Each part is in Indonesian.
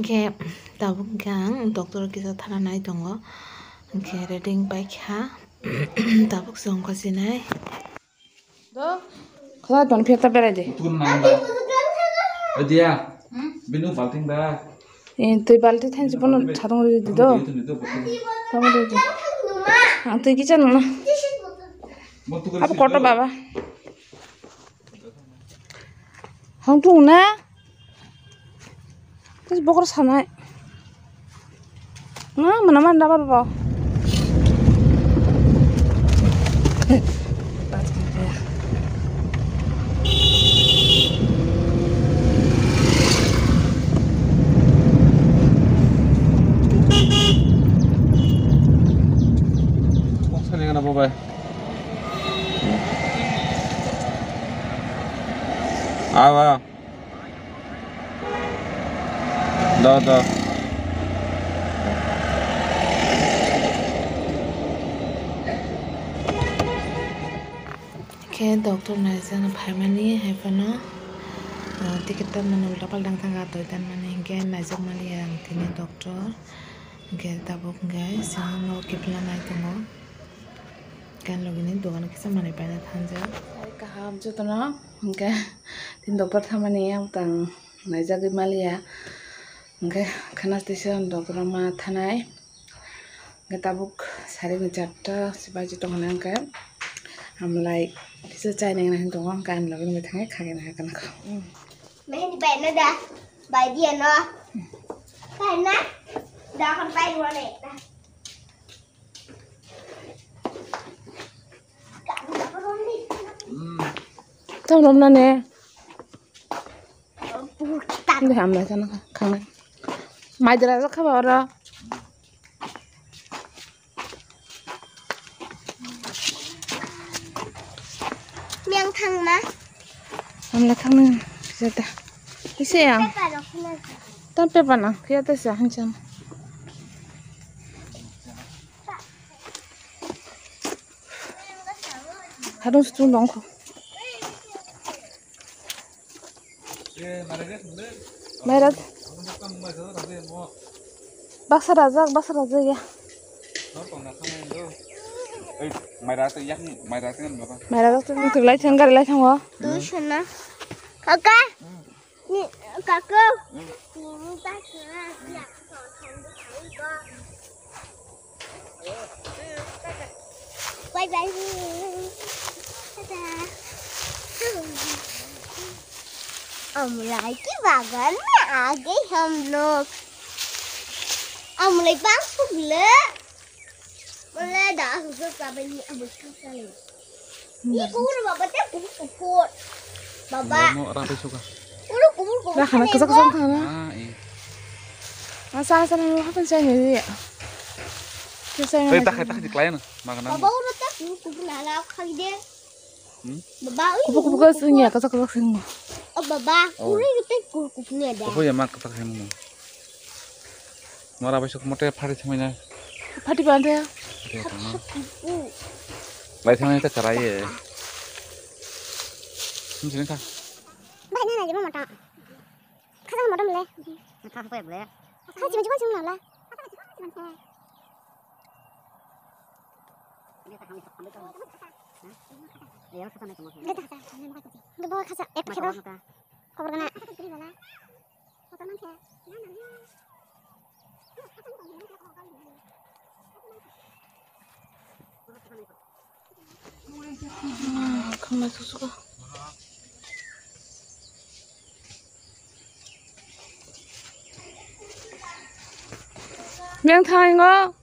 Oke, tabuk gang dokter kita thana nai tongo. Oke, reading baik ha. Tabuk song ko sinai. Do, kau tuan fiat apa lagi? Tun nanda. Dia. Binu balting dah. Tuh balti than jepun charong lagi do. Kamu lagi. Tuh kican mana? Apa kotor baba? Hang tuh na? Terus bokor sana. Nah, mana dapat apa? Kenapa bay? Apa? Dah. Oke, dokter naizan pharmani hai pano. Tiket mana ulah paldang tangga toy dan mana hingga naizan mali yang tini dokter. Oke, tabuk guys, yang no kiplan nai tongo. Kan lagi ni dogan kisah mana pada thanja. Kaham tu na, oke. Tin dokter thamani yang tang naizan mali ya. Oke, karena stesen dokter ma thanai. Oke, tabuk sari ni chatta sibaji tongan angka. Amlai bisa cai neng neng tongan kan lagi ni betang kagen kan kau. Mấy đi bẹn nó đã bài gì nó cái nát đã con tay luôn này Tahu belum nane? Ini hamil sana kangen. Majalah tu kabar orang. miếng thằng má Hamil kangen. Siapa? Isi yang. Tanpa pana. Kita sah hancan. Harus tu dongko. Merat. Baksa raja ya. Mày tự dắt mày ra tiếng apa? Merat tu tu lai cenggar lai cengwa. tuh sana kakak nih kakak ini tak sana ya bye bye lại cái wagon में आ गए हम लोग Amlay bang suble mulai dah susah sampai ni ambil sekali ni kubur baba teh kubur baba Mau rapi suka. kubur Dah kana kesak-kesak kana. Iya. Masa lu apa sih ni ya? Kisah Tak di klien makanan. baba udah teh kubur lala kali deh baba kupu-kupu kesini ya kesak-kesak sini. oh baba udah teh kuburnya dah Apa ya mak ketak semu. Mau rapi suka motor pari semuanya. Padi bantai ya. Lai semuanya kita cerai ya. Sini tak. banyak aja mah mata kasar mata boleh kasar apa ya boleh kasar cuma cuma lah dia kasar nih kamu dia kasar dia bawa kasar kita kabar kena motor nanti Kamu suka. Miang thai ngo.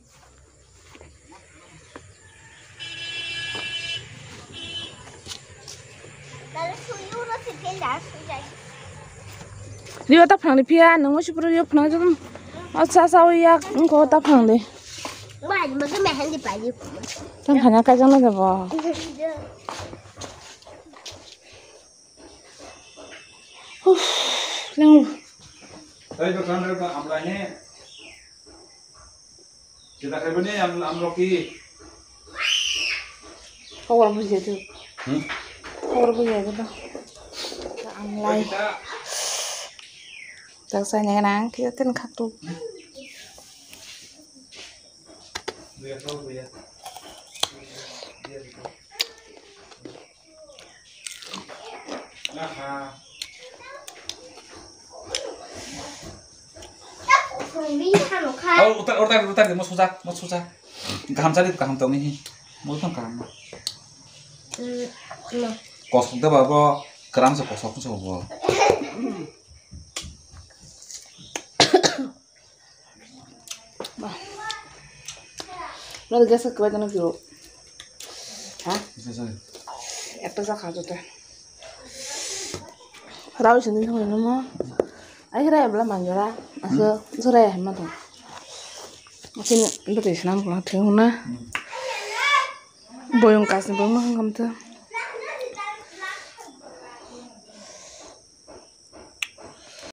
Dia tak pernah dipian, nunggu si pernah dia pernah jadi. Asa ya, engkau tak pernah deh. Wah, mungkin mahan di pagi. Kan hanya kacang aja bah. Yang. Ayo kan amlanya. Kita kerja amloki. Kau orang punya tu. Kau orang punya tu dah. Amlai. Jaksanya nang kita ten khatu. Đi thằng nó khai. 우리 뭐 소자. 감자리 감동이 무슨 감. Mà 고속도 봐고 그람서 고속도 뭐. Lo gas ke badan kilo. Hah? 그래서 Eta sa khatu te. Rawi sini thong no mo. Ai kira bla manjora. Aso sore ma to. Makin ndo te snam ko theng na. Boyong kas ni bang ma ngam ta.